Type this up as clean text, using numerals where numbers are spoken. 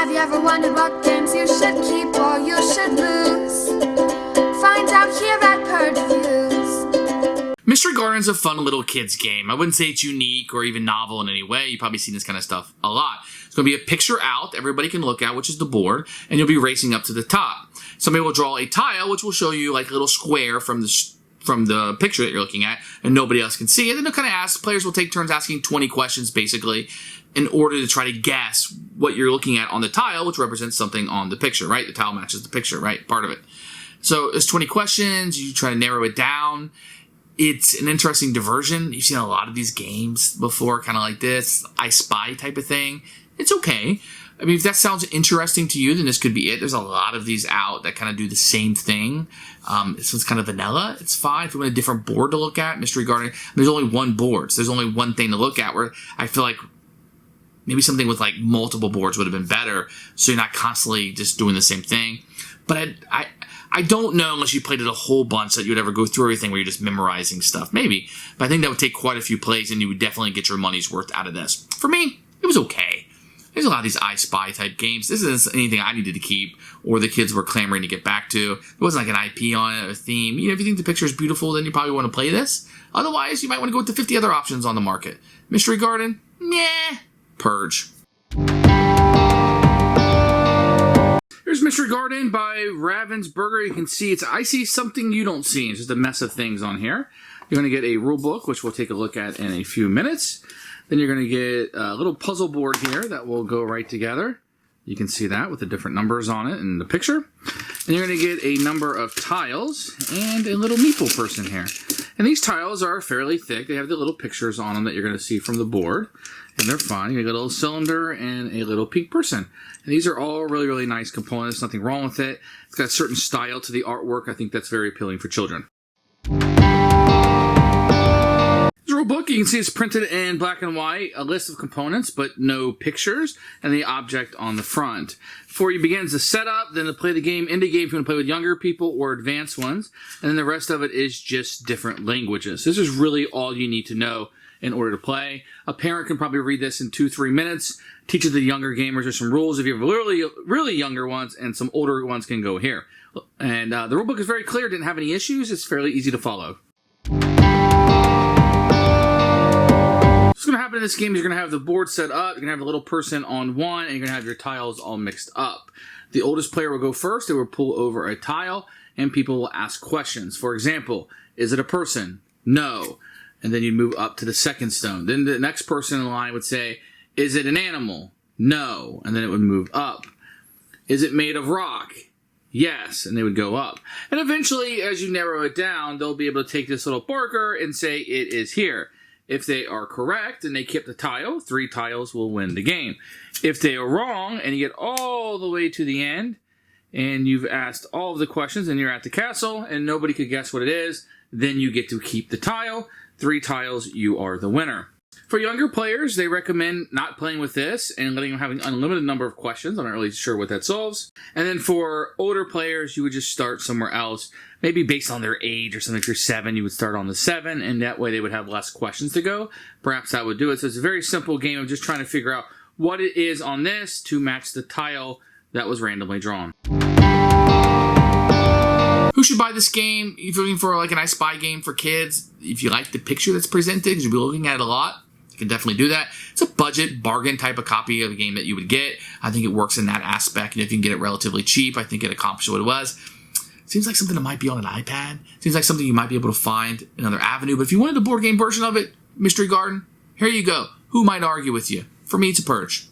Have you ever wondered what games you should keep or you should lose? Find out here at Purge Reviews. Mystery Garden's a fun little kids game. I wouldn't say it's unique or even novel in any way. You've probably seen this kind of stuff a lot. It's going to be a picture out everybody can look at, which is the board, and you'll be racing up to the top. Somebody will draw a tile, which will show you like a little square from the picture that you're looking at, and nobody else can see it. And they'll kind of ask, players will take turns asking 20 questions, basically, in order to try to guess what you're looking at on the tile, which represents something on the picture, right? The tile matches the picture, right? Part of it. So there's 20 questions. You try to narrow it down. It's an interesting diversion. You've seen a lot of these games before, kind of like this, I Spy type of thing. It's okay. I mean, if that sounds interesting to you, then this could be it. There's a lot of these out that kind of do the same thing. This one's kind of vanilla. It's fine. If you want a different board to look at, Mystery Garden, there's only one board. So there's only one thing to look at, where I feel like maybe something with like multiple boards would have been better, so you're not constantly just doing the same thing. But I don't know, unless you played it a whole bunch, that you'd ever go through everything where you're just memorizing stuff. Maybe. But I think that would take quite a few plays, and you would definitely get your money's worth out of this. For me, it was okay. There's a lot of these I Spy type games. This isn't anything I needed to keep or the kids were clamoring to get back to. It wasn't like an IP on it or a theme. You know, if you think the picture is beautiful, then you probably want to play this. Otherwise, you might want to go with the 50 other options on the market. Mystery Garden? Nah. Purge. Here's Mystery Garden by Ravensburger. You can see I see something you don't see. It's just a mess of things on here. You're going to get a rule book, which we'll take a look at in a few minutes. Then you're going to get a little puzzle board here that will go right together. You can see that with the different numbers on it in the picture. And you're going to get a number of tiles and a little meeple person here. And these tiles are fairly thick. They have the little pictures on them that you're going to see from the board. And they're fun. You get a little cylinder and a little pink person. And these are all really, really nice components. Nothing wrong with it. It's got a certain style to the artwork. I think that's very appealing for children. Rule book, you can see it's printed in black and white, a list of components, but no pictures, and the object on the front. Before you begin, the setup, then to play the game, indie game if you want to play with younger people or advanced ones, and then the rest of it is just different languages. This is really all you need to know in order to play. A parent can probably read this in 2-3 minutes. Teaches the younger gamers there's some rules if you have really younger ones, and some older ones can go here. And the rule book is very clear, didn't have any issues, it's fairly easy to follow. What's going to happen in this game is you're going to have the board set up, you're going to have a little person on one, and you're going to have your tiles all mixed up. The oldest player will go first, they will pull over a tile, and people will ask questions. For example, is it a person? No. And then you move up to the second stone. Then the next person in line would say, is it an animal? No. And then it would move up. Is it made of rock? Yes. And they would go up. And eventually, as you narrow it down, they'll be able to take this little marker and say it is here. If they are correct and they keep the tile, 3 tiles will win the game. If they are wrong and you get all the way to the end and you've asked all of the questions and you're at the castle and nobody could guess what it is, then you get to keep the tile. 3 tiles, you are the winner. For younger players, they recommend not playing with this and letting them have an unlimited number of questions. I'm not really sure what that solves. And then for older players, you would just start somewhere else, maybe based on their age or something. If you're 7, you would start on the 7, and that way they would have less questions to go. Perhaps that would do it. So it's a very simple game of just trying to figure out what it is on this to match the tile that was randomly drawn. Who should buy this game? If you're looking for like an I Spy game for kids, if you like the picture that's presented, because you'll be looking at it a lot, you can definitely do that. It's a budget, bargain type of copy of a game that you would get. I think it works in that aspect. And if you can get it relatively cheap, I think it accomplishes what it was. Seems like something that might be on an iPad. Seems like something you might be able to find another avenue. But if you wanted the board game version of it, Mystery Garden, here you go. Who might argue with you? For me, it's a Purge.